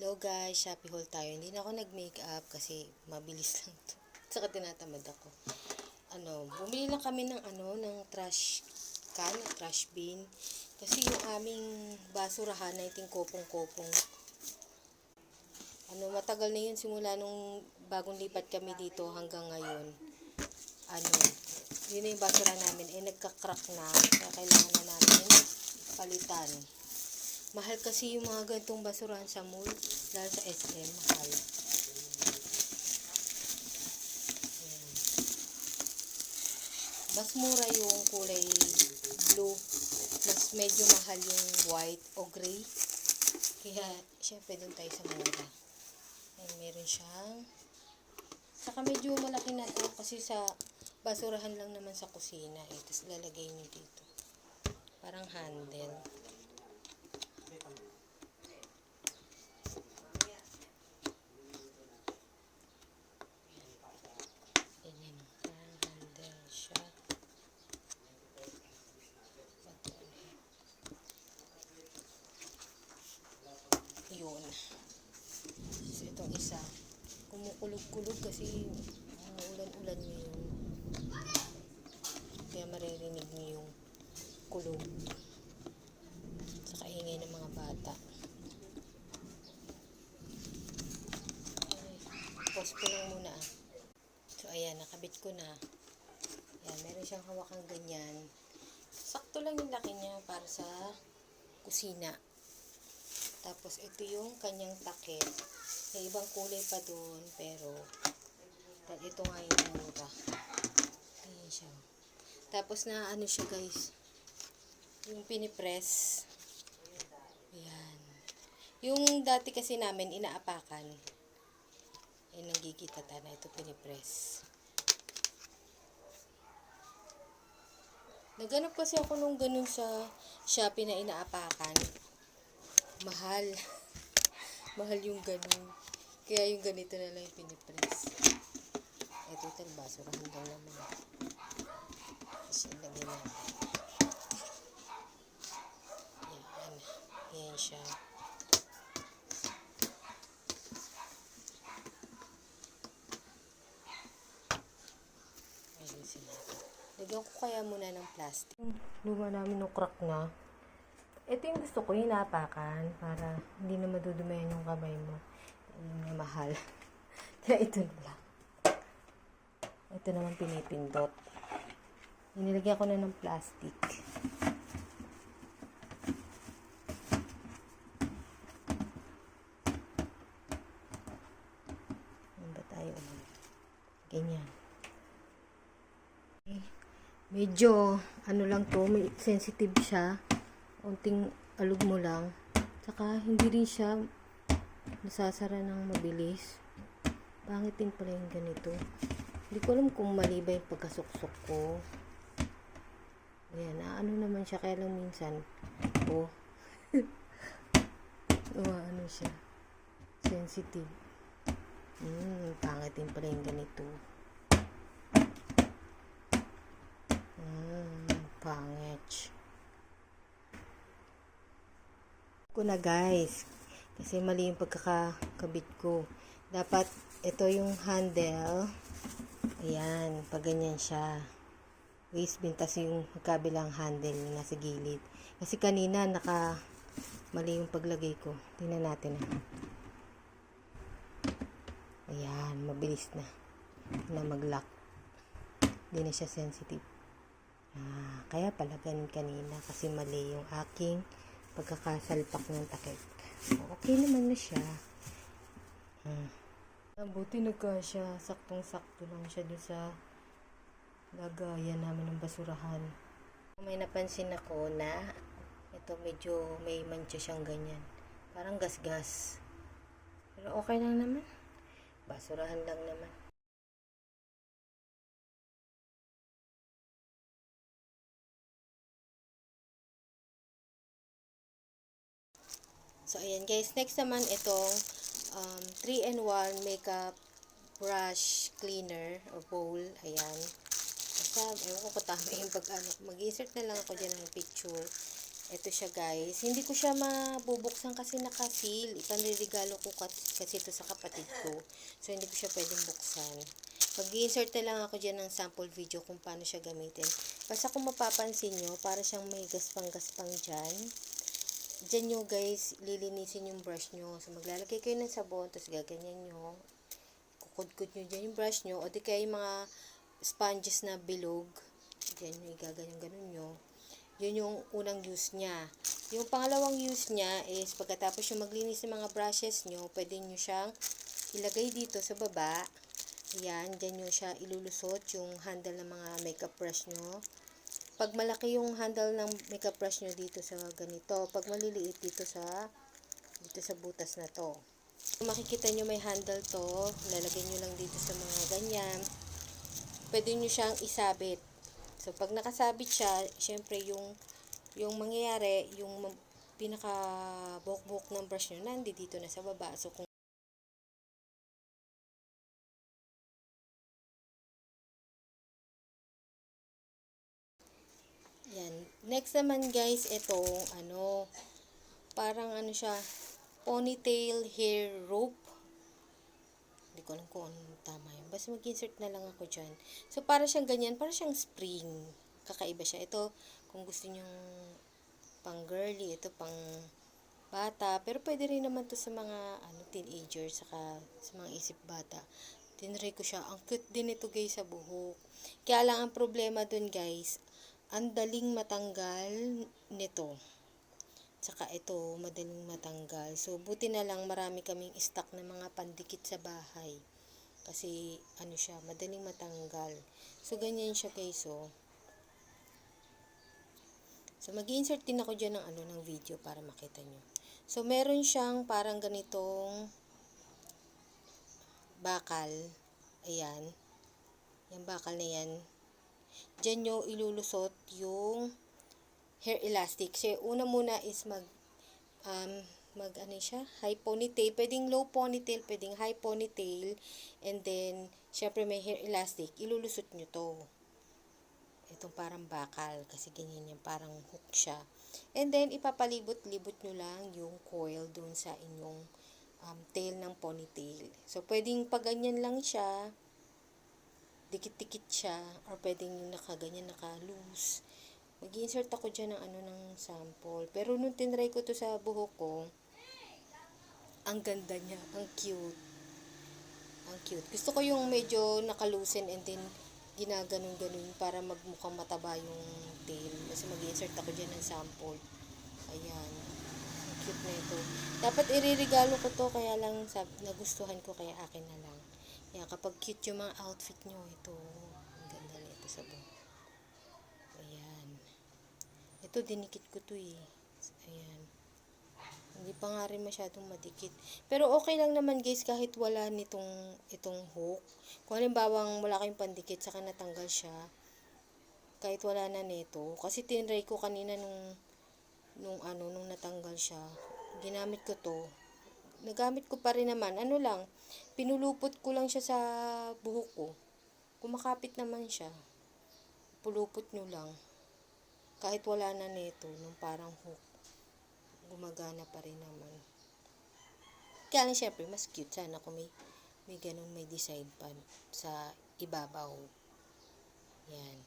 Hello guys, Shopee haul tayo. Hindi na ako nag-makeup kasi mabilis lang to. Saka tinatamad ako. Bumili lang kami ng trash can, trash bin. Kasi yung aming basurahan na iting kopong-kopong. Matagal na yun simula nung bagong lipat kami dito hanggang ngayon. Yun na yung basura namin. Nagka-crack na. Kaya kailangan na namin palitan. Mahal kasi yung mga ganitong basurahan sa mall. Dahil sa SM, mahal. Mas mura yung kulay blue. Mas medyo mahal yung white o gray. Kaya, syempre doon tayo sa mura. Ayan, meron siyang. Saka medyo malaki na to kasi sa basurahan lang naman sa kusina. Tapos lalagay nyo dito. Parang handle. Yun. So, itong isa. Kumukulog-kulog kasi umuulan-ulan ngayon. Kaya maririnig niyo yung kulog. Sa kaingay ng mga bata. Pause ko lang muna. So, ayan. Nakabit ko na. Ayan. Meron siyang hawakang ganyan. Sakto lang yung laki niya para sa kusina. Tapos, ito yung kanyang takip. May ibang kulay pa doon, pero ito nga yung mura. Ayan siya. Tapos, na siya guys. Yung pinipress. Ayan. Yung dati kasi namin, inaapakan. Nanggigitata na ito pinipress. Naghanap kasi ako nung ganun sa Shopee na inaapakan. Mahal. Mahal yung ganun. Kaya yung ganito na lang yung pinipress. Total basurahan lang naman. Kasi lagyan na. Yan. Yan siya. Ayun sila. Lagyan ko kaya muna ng plastic. Luma namin nung crack na. Ito yung gusto ko, hinapakan para hindi na madudumayan yung kamay mo. Yung na mahal. Kaya ito na lang. Ito naman pinipindot. Nilagyan ko na ng plastic. Ano ba tayo? Ganyan. Okay. Medyo, lang to, may sensitive siya. Unting alog mo lang. Saka, hindi rin siya nasasara ng mabilis. Pangit din pala yung ganito. Hindi ko alam kung mali ba yung pagkasuksok ko. Ayan, naman siya. Kaya lang minsan, siya. Sensitive. Pangit din pala yung ganito. Pangit. Ko na guys kasi mali yung pagkakabit ko. Dapat ito yung handle, ayan, pag ganyan siya, waist bin, tas yung kabilang handle na nasa gilid. Kasi kanina mali yung paglagay ko. Tingnan natin ayan, mabilis na mag-lock. Hindi na siya sensitive. Kaya pala ganun kanina kasi mali yung aking pagkakasalpak ng takip. Okay naman na siya. Buti nagkasya. Saktong-sakto lang siya doon sa lagayan namin ng basurahan. May napansin ako na ito medyo may mancha siyang ganyan. Parang gas-gas. Pero okay lang naman. Basurahan lang naman. So, ayan guys. Next naman itong 3-in-1 makeup brush cleaner or bowl. Ayan. Basta, ewan ko tama yung mag-insert na lang ako dyan ng picture. Ito siya guys. Hindi ko siya mabubuksan kasi nakasil. Ipanririgalo ko kasi ito sa kapatid ko. So, hindi ko siya pwedeng buksan. Mag-insert na lang ako dyan ng sample video kung paano siya gamitin. Basta kung mapapansin nyo, para siyang may gaspang-gaspang dyan. Dyan nyo guys, lilinisin yung brush nyo. So, maglalagay kayo ng sabon, tapos gaganyan nyo. Kukudkud nyo dyan yung brush nyo. O di kaya yung mga sponges na bilog. Dyan nyo, igaganyan-ganon nyo. Yun yung unang use niya. Yung pangalawang use niya is pagkatapos yung maglinis ng mga brushes nyo, pwede nyo siyang ilagay dito sa baba. Ayan, dyan nyo siya ilulusot yung handle ng mga makeup brush nyo. Pag malaki yung handle ng makeup brush nyo dito sa ganito, pag maliliit dito sa butas na to. Kung makikita nyo may handle to, lalagay nyo lang dito sa mga ganyan. Pwede nyo siyang isabit. So, pag nakasabit siya, syempre yung mangyayari, yung pinaka buhok-buhok ng brush nyo, dito na sa baba. So, kung yan. Next naman guys, itong parang siya, ponytail hair rope. Hindi ko alam kung anong tama yun. Basta mag-insert na lang ako dyan. So, para siyang ganyan. Para siyang spring. Kakaiba siya. Ito, kung gusto nyong pang girly, ito pang bata. Pero pwede rin naman to sa mga teenager, saka sa mga isip bata. Tinry ko siya. Ang cute din ito guys sa buhok. Kaya lang ang problema dun guys, ang daling matanggal nito. Tsaka ito, madaling matanggal. So, buti na lang marami kaming stock na mga pandikit sa bahay. Kasi, siya, madaling matanggal. So, ganyan siya guys, oh. So, mag-insert din ako dyan ng video para makita nyo. So, meron siyang parang ganitong bakal. Ayan. Yung bakal na yan. Dyan nyo ilulusot yung hair elastic. So, una muna is high ponytail. Pwedeng low ponytail, pwedeng high ponytail. And then, syempre may hair elastic. Ilulusot nyo to. Itong parang bakal. Kasi ganyan yan. Parang hook siya. And then, ipapalibot-libot nyo lang yung coil dun sa inyong tail ng ponytail. So, pwedeng pag ganyan lang siya, dikit-dikit siya. Or pwedeng yung nakaganyan, naka-loose. Mag-insert ako dyan ng sample. Pero nung tinry ko to sa buhok ko, ang ganda niya. Ang cute. Ang cute. Gusto ko yung medyo nakalusen and then ginaganon-ganon para magmukhang mataba yung tail. Kasi mag-insert ako dyan ng sample. Ayan. Ang cute na ito. Dapat iririgalo ko to, kaya lang nagustuhan ko, kaya akin na lang. Yan, kapag cute yung mga outfit nyo, ito. Ang ganda nito sa buhok. Ayan. Ito, dinikit ko to eh. Ayan. Hindi pa nga rin masyadong madikit. Pero okay lang naman guys, kahit wala itong hook. Kung halimbawa wala kayong pandikit, saka natanggal siya. Kahit wala na nito. Kasi tinry ko kanina nung natanggal siya. Ginamit ko to. Nagamit ko pa rin naman. Pinulupot ko lang siya sa buhok ko. Kumakapit naman siya. Pulupot nyo lang. Kahit wala na nito, nung parang hook, gumagana pa rin naman. Kaya lang syempre, mas cute sana kung may ganun, may design pa sa ibabaw. Yan.